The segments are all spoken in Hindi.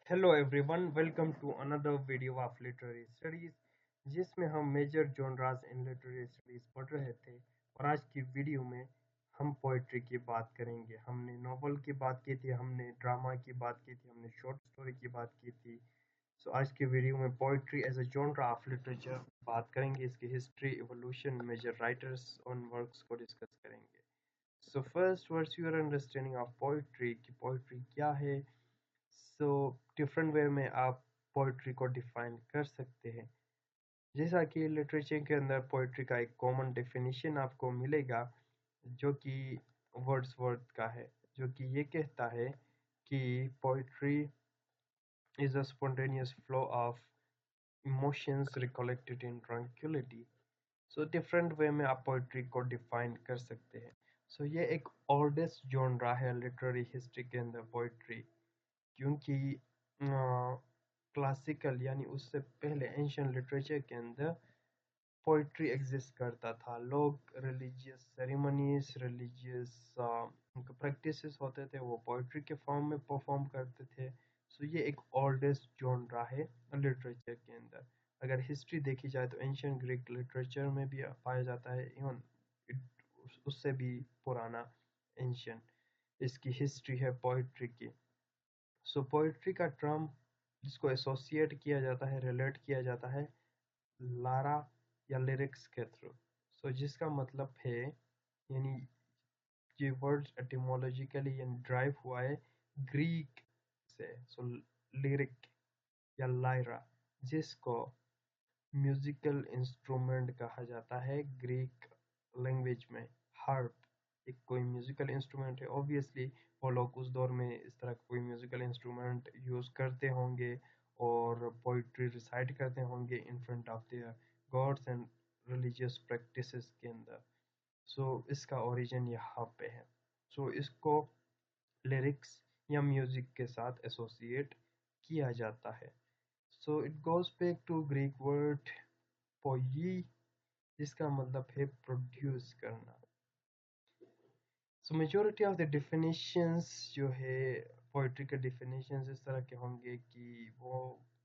Hello everyone, welcome to another video of literary studies जिसमें हम major genres in literary studies पढ़ रहे थे। और आज की वीडियो में हम पोइट्री की बात करेंगे। हमने नॉवल की बात की थी, हमने ड्रामा की बात की थी, हमने शॉर्ट स्टोरी की बात की थी। सो आज की वीडियो में poetry as a genre of literature बात करेंगे, इसकी history, evolution, major writers on works को डिस्कस करेंगे। So first what's your understanding of poetry कि पोइट्री क्या है। सो डिफरेंट वे में आप पोइट्री को डिफाइन कर सकते हैं। जैसा कि लिटरेचर के अंदर पोइट्री का एक कॉमन डेफिनेशन आपको मिलेगा जो कि वर्ड्सवर्थ का है, जो कि ये कहता है कि poetry is a spontaneous flow of emotions recollected in tranquillity. So different way में आप पोइट्री को डिफाइन कर सकते हैं। सो ये एक ओल्डेस्ट जॉनरा है लिटरेरी हिस्ट्री के अंदर पोइट्री, क्योंकि क्लासिकल यानी उससे पहले एंशियंट लिटरेचर के अंदर पोइट्री एग्जिस्ट करता था। लोग रिलीजियस सेरेमनीज, रिलीजियस प्रैक्टिसेस होते थे, वो पोइट्री के फॉर्म में परफॉर्म करते थे। सो ये एक ओल्डेस्ट जॉनरा है लिटरेचर के अंदर। अगर हिस्ट्री देखी जाए तो एंशियंट ग्रीक लिटरेचर में भी पाया जाता है, इवन उससे भी पुराना एंशियंट इसकी हिस्ट्री है पोइट्री की। सो पोइट्री का टर्म जिसको एसोसिएट किया जाता है, रिलेट किया जाता है लारा या लिरिक्स के थ्रू। सो जिसका मतलब है, यानी ये वर्ड एटिमोलॉजिकली यानी ड्राइव हुआ है ग्रीक से। सो लिरिक या लायरा, जिसको म्यूजिकल इंस्ट्रूमेंट कहा जाता है ग्रीक लैंग्वेज में। हार्प एक कोई म्यूजिकल इंस्ट्रूमेंट है। ऑब्वियसली वो लोग उस दौर में इस तरह कोई म्यूजिकल इंस्ट्रूमेंट यूज करते होंगे और पोइट्री रिसाइट करते होंगे in front of their gods and religious practices के अंदर। सो इसका ओरिजिन यहाँ पे है। सो इसको लिरिक्स या म्यूजिक के साथ एसोसिएट किया जाता है। So it goes back to Greek word poi, जिसका मतलब है प्रोड्यूस करना। So majority of the definitions जो है पोइट्री के डिफिनेशंस इस तरह के होंगे कि वो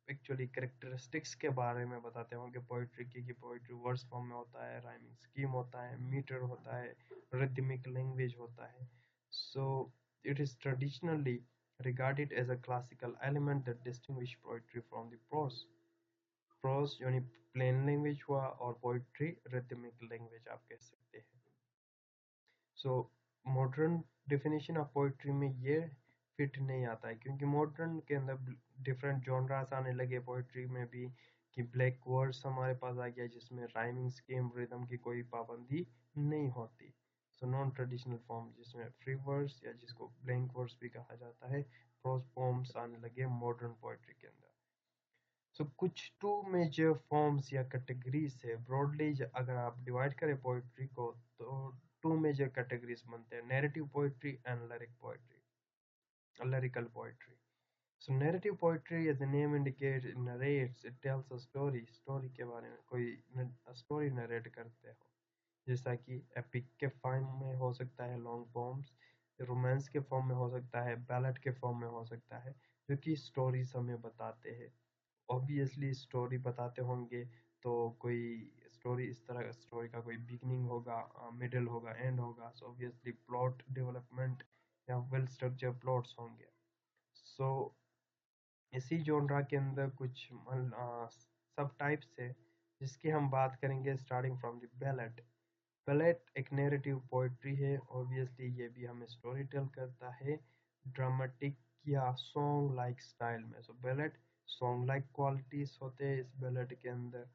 एक्चुअली करेक्टरिस्टिक्स के बारे में बताते होंगे पोइट्री की, कि पोइट्री वर्स फॉर्म में होता है, राइमिंग स्कीम होता है, मीटर होता है, रिदमिक लैंग्वेज होता है। So it is traditionally regarded as a classical element that distinguish poetry from the prose. Prose यानी प्लेन लैंग्वेज हुआ और पोइट्री रिदमिक लैंग्वेज आप कह सकते हैं। So modern definition of poetry में ये फिट नहीं आता है, क्योंकि मॉडर्न के अंदर डिफरेंट जॉनरास आने लगे पोइट्री में भी, कि ब्लैक वर्ड्स हमारे पास आ गया जिसमें राइमिंग स्कीम रिदम की कोई पाबंदी नहीं होती। सो नॉन ट्रेडिशनल फॉर्म जिसमें फ्री वर्ड्स या जिसको ब्लैंक वर्ड्स भी कहा जाता है, प्रोज फॉर्म्स आने लगे मॉडर्न पोइट्री के अंदर। सो कुछ टू मेजर फॉर्म्स या कैटेगरीज है ब्रॉडली। अगर आप डिवाइड करें पोइट्री को तो टू मेजर कैटेगरीज बनते हैं, narrative poetry and lyric poetry, lyrical poetry. So narrative poetry as the name indicates, it narrates, it tells a story, story के बारे में कोई स्टोरी नरेट करते हो, जैसा कि एपिक के फॉर्म में हो सकता है, लॉन्ग पोम्स, रोमांस के फॉर्म में हो सकता है, बैलेट के फॉर्म में हो सकता है, जो कि स्टोरीज हमें बताते हैं। ऑब्वियसली स्टोरी बताते होंगे तो कोई स्टोरी इस तरह स्टोरी का कोई बिगनिंग होगा, मिडिल होगा, एंड होगा। सो ऑब्वियसली प्लॉट डेवलपमेंट या वेल स्ट्रक्चर प्लॉट्स होंगे। सो इसी जॉनरा के अंदर कुछ सब टाइप्स है जिसकी हम बात करेंगे, starting from the ballot. Ballot एक नैरेटिव पोइट्री है। ऑब्वियसली ये भी हमें स्टोरी टेल करता है ड्रामेटिक या सॉन्ग लाइक स्टाइल में। सो बैलेट सॉन्ग लाइक क्वालिटीज होते हैं इस बैलेट के अंदर।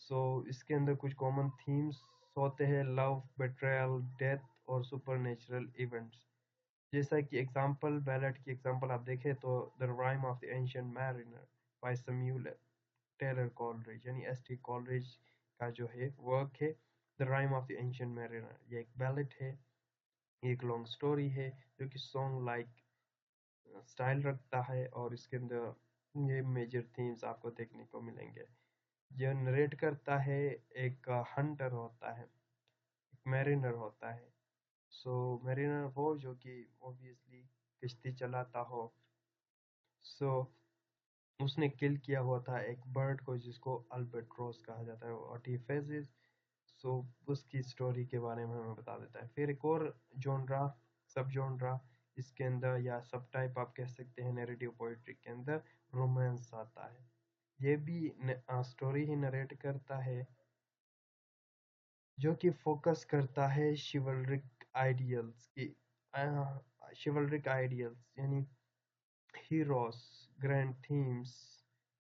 सो इसके अंदर कुछ कॉमन थीम्स होते हैं, लव, बेट्रेयल, डेथ और सुपरनेचुरल इवेंट्स। जैसा कि एग्जांपल, बैलेट की एग्जांपल आप देखें तो the rime of the ancient mariner by Samuel Taylor Coleridge, यानी एस टी कॉलरिज का जो है वर्क है the rime of the ancient mariner. ये एक बैलेट है, एक लॉन्ग स्टोरी है जो कि सॉन्ग लाइक स्टाइल रखता है, और इसके अंदर ये मेजर थीम्स आपको देखने को मिलेंगे। जो नरेट करता है एक हंटर होता है, एक मैरिनर होता है। सो मैरिनर वो जो कि ऑब्वियसली किश्ती चलाता हो। सो उसने किल किया हुआ था एक बर्ड को जिसको अल्बाट्रोस कहा जाता है, व्हाट ही फेसेस। सो उसकी स्टोरी के बारे में हमें बता देता है। फिर एक और जॉनरा, सब जॉनरा इसके अंदर, या सब टाइप आप कह सकते हैं नैरेटिव पोइट्री के अंदर, रोमांस आता है। ये भी स्टोरी ही नरेट करता है, जो कि फोकस करता है शिवलरिक आइडियल्स की, शिवलरिक आइडियल्स यानी हीरोस, ग्रैंड थीम्स,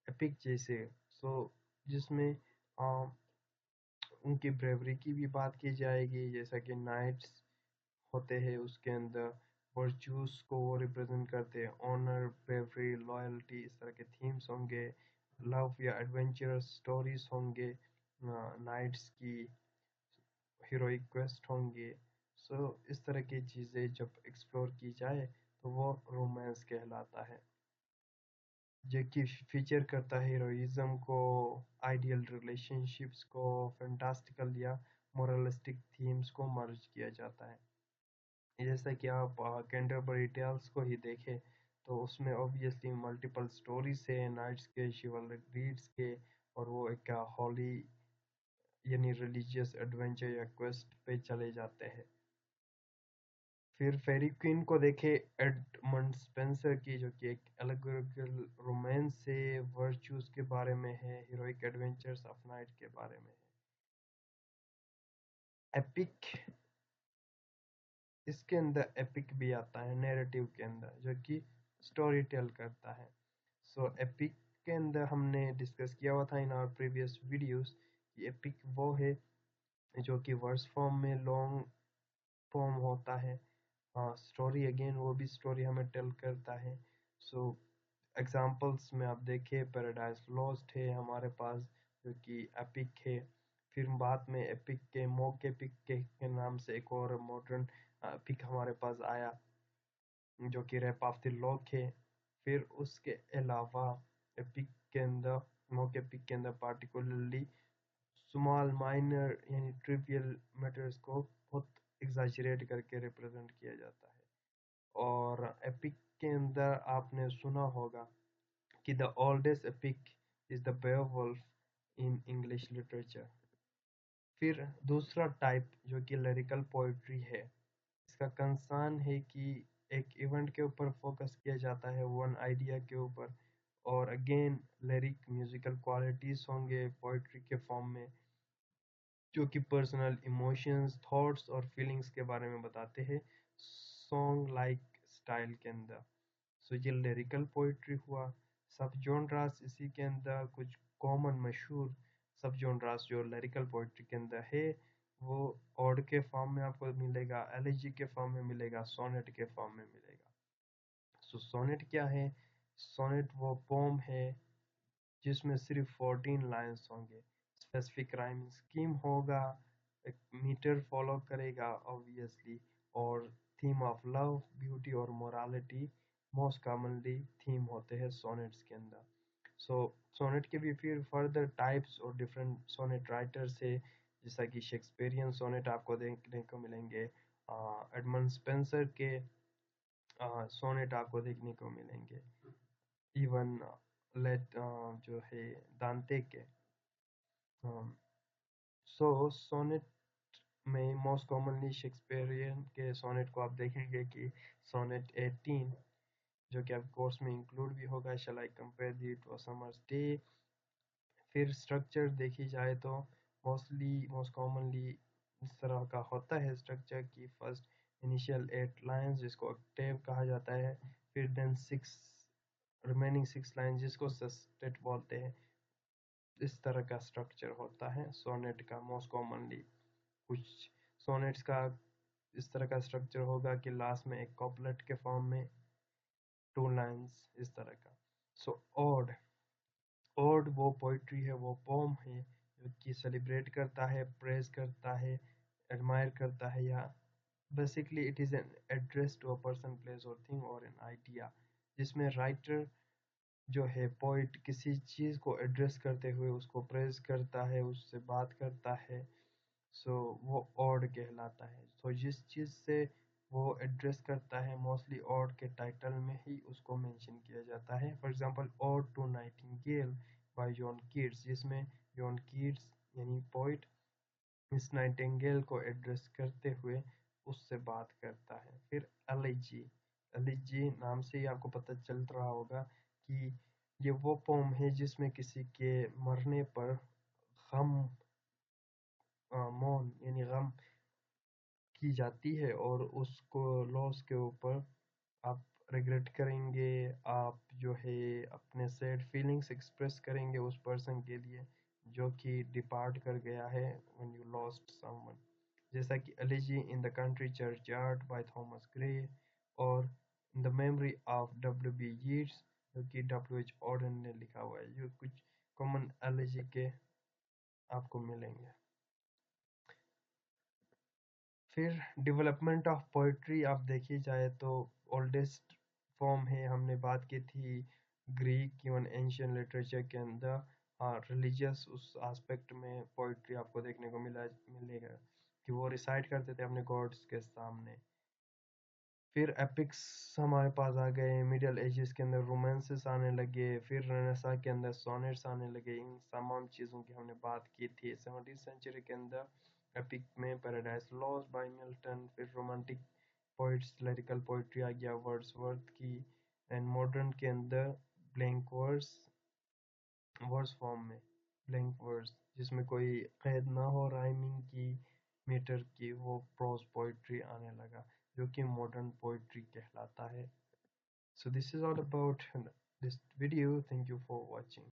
एपिक जैसे। सो जिसमें उनकी ब्रेवरी की भी बात की जाएगी, जैसा कि नाइट्स होते हैं उसके अंदर वर्चूज को वो रिप्रेजेंट करते हैं, ऑनर, ब्रेवरी, लॉयल्टी, इस तरह के थीम्स होंगे। लव या एडवेंचरस स्टोरीज होंगे, नाइट्स की हीरोइक क्वेस्ट होंगे। सो इस तरह की चीज़ें जब एक्सप्लोर की जाए तो वो रोमांस कहलाता है, जो कि फीचर करता है हीरोइज्म को, आइडियल रिलेशनशिप्स को, फैंटास्टिकल या मोरलिस्टिक थीम्स को मर्ज किया जाता है। जैसा कि आप कैंटरबरी टेल्स को ही देखें तो उसमें ऑब्वियसली मल्टीपल स्टोरीज है नाइट्स के, शिवलिक डीड्स के, और वो एक हॉली यानी रिलीजियस एडवेंचर या क्वेस्ट पे चले जाते हैं। फिर फेरी क्वीन को देखे एडमंड स्पेंसर की, जो कि एक एलेगोरिकल रोमांस है, वर्चूज के बारे में है, हीरोइक एडवेंचर्स ऑफ नाइट के बारे में है। एपिक, इसके अंदर एपिक भी आता है नैरेटिव के अंदर, जो कि स्टोरी टेल करता है। सो एपिक के अंदर हमने डिस्कस किया हुआ था इन आवर प्रीवियस वीडियोस कि एपिक वो है जो कि वर्स फॉर्म में लॉन्ग फॉर्म होता है। स्टोरी अगेन वो भी स्टोरी हमें टेल करता है। सो एग्जांपल्स में आप देखें, पैराडाइज लॉस्ट है हमारे पास, जो कि एपिक है। फिर बाद में एपिक के मॉक एपिक के नाम से एक और मॉडर्न एपिक हमारे पास आया, जो कि रैप ऑफ द लॉक है। फिर उसके अलावा एपिक के अंदर, मॉक एपिक के अंदर पार्टिकुलरली स्मॉल माइनर यानी ट्रिवियल मैटर्स को बहुत एग्जैजरेट करके रिप्रेजेंट किया जाता है। और एपिक के अंदर आपने सुना होगा कि the oldest epic is the Beowulf in English literature. फिर दूसरा टाइप जो कि लिरिकल पोइट्री है, इसका कंसर्न है कि एक इवेंट के ऊपर फोकस किया जाता है, वन आइडिया के ऊपर, और अगेन लिरिक म्यूजिकल क्वालिटीज होंगे पोइट्री के फॉर्म में, जो कि पर्सनल इमोशंस, थॉट्स और फीलिंग्स के बारे में बताते हैं सॉन्ग लाइक स्टाइल के अंदर। सो ये लिरिकल पोइट्री हुआ। सब जॉनरास इसी के अंदर कुछ कॉमन मशहूर सब जॉनरास जो लिरिकल पोइट्री के अंदर है, वो ऑड के फॉर्म में आपको मिलेगा, एलिजी के फॉर्म में मिलेगा, सोनेट के फॉर्म में मिलेगा। सो सोनेट क्या है? सोनेट वो पोम है जिसमें सिर्फ 14 लाइन्स होंगे, स्पेसिफिक राइम स्कीम होगा, एक मीटर फॉलो करेगा ऑब्वियसली, और थीम ऑफ लव, ब्यूटी और मोरालिटी मोस्ट कॉमनली थीम होते हैं सोनेट्स के अंदर। सो सोनेट के भी फिर फर्दर टाइप्स और डिफरेंट सोनेट राइटर्स है, जैसा कि शेक्सपियरियन सोनेट आपको देखने को मिलेंगे, एडमंड स्पेंसर के सोनेट आपको देखने को मिलेंगे, इवन लेट जो है दांते के। सो सोनेट में मोस्ट कॉमनली शेक्सपियरियन के सोनेट को आप देखेंगे कि सोनेट 18, जो कि आप कोर्स में इंक्लूड भी होगा, shall I compare thee to a summer's day. फिर स्ट्रक्चर देखी जाए तो मोस्ट कॉमनली इस तरह का होता है स्ट्रक्चर की फर्स्ट इनिशियल 8 लाइन्स जिसको ऑक्टेव कहा जाता है, फिर देन 6 रिमेनिंग 6 लाइन्स जिसको सेस्टेट बोलते हैं। इस तरह का स्ट्रक्चर होता है सोनेट का मोस्ट कॉमनली। कुछ सोनेट्स का इस तरह का स्ट्रक्चर होगा कि लास्ट में एक कॉपलेट के फॉर्म में 2 लाइन्स, इस तरह का। सो ऑड, ऑड वो पोइट्री है, वो पोम है जो कि सेलिब्रेट करता है, प्रेज करता है, एडमायर करता है, या basically it is an address to a person, place और थिंग और एन आइडिया, जिसमें राइटर जो है पोइट किसी चीज़ को एड्रेस करते हुए उसको प्रेज करता है, उससे बात करता है। सो वो ऑड कहलाता है। सो जिस चीज़ से वो एड्रेस करता है मोस्टली ऑड के टाइटल में ही उसको मेंशन किया जाता है। For example ode to nightingale by John Keats, जिसमें जॉन कीट्स यानी पोइट मिस नाइटिंगेल को एड्रेस करते हुए उससे बात करता है। फिर एलिजी, एलिजी नाम से ही आपको पता चल रहा होगा कि ये वो पोम है जिसमें किसी के मरने पर गम मौन यानी गम की जाती है और उसको लॉस के ऊपर आप रिग्रेट करेंगे, आप जो है अपने सैड फीलिंग्स एक्सप्रेस करेंगे उस पर्सन के लिए जो कि डिपार्ट कर गया है व्हेन यू लॉस्ट समवन। जैसा कि elegy in the country churchyard by Thomas Gray और in the memory of W B Yeats जो कि डब्ल्यू एच ऑर्डन ने लिखा हुआ है। ये कुछ कॉमन एलिजी के आपको मिलेंगे। फिर डेवलपमेंट ऑफ पोइट्री आप देखी जाए तो ओल्डेस्ट फॉर्म है, हमने बात की थी ग्रीक इवन एंशियन लिटरेचर के अंदर। हाँ, रिलीजियस उस एस्पेक्ट में पोइट्री आपको देखने को मिलेगा कि वो रिसाइट करते थे अपने गॉड्स के सामने। फिर एपिक्स हमारे पास आ गए, मिडिल एजेस के अंदर रोमांसेस आने लगे, फिर रेनेसां के अंदर सोनेट्स आने लगे। इन तमाम चीज़ों की हमने बात की थी। 17वीं सेंचुरी के अंदर एपिक में पैराडाइज लॉस्ट बाय मिल्टन, फिर रोमांटिक पोइट्स लिरिकल पोइट्री आ गया वर्ड्सवर्थ की, एंड मॉडर्न के अंदर ब्लैंक वर्स वर्स फॉर्म में, ब्लैंक वर्स जिसमें कोई कैद ना हो राइमिंग की, मीटर की, वो प्रोज पोइट्री आने लगा जो कि मॉडर्न पोइट्री कहलाता है। So this is all about this video. Thank you for watching.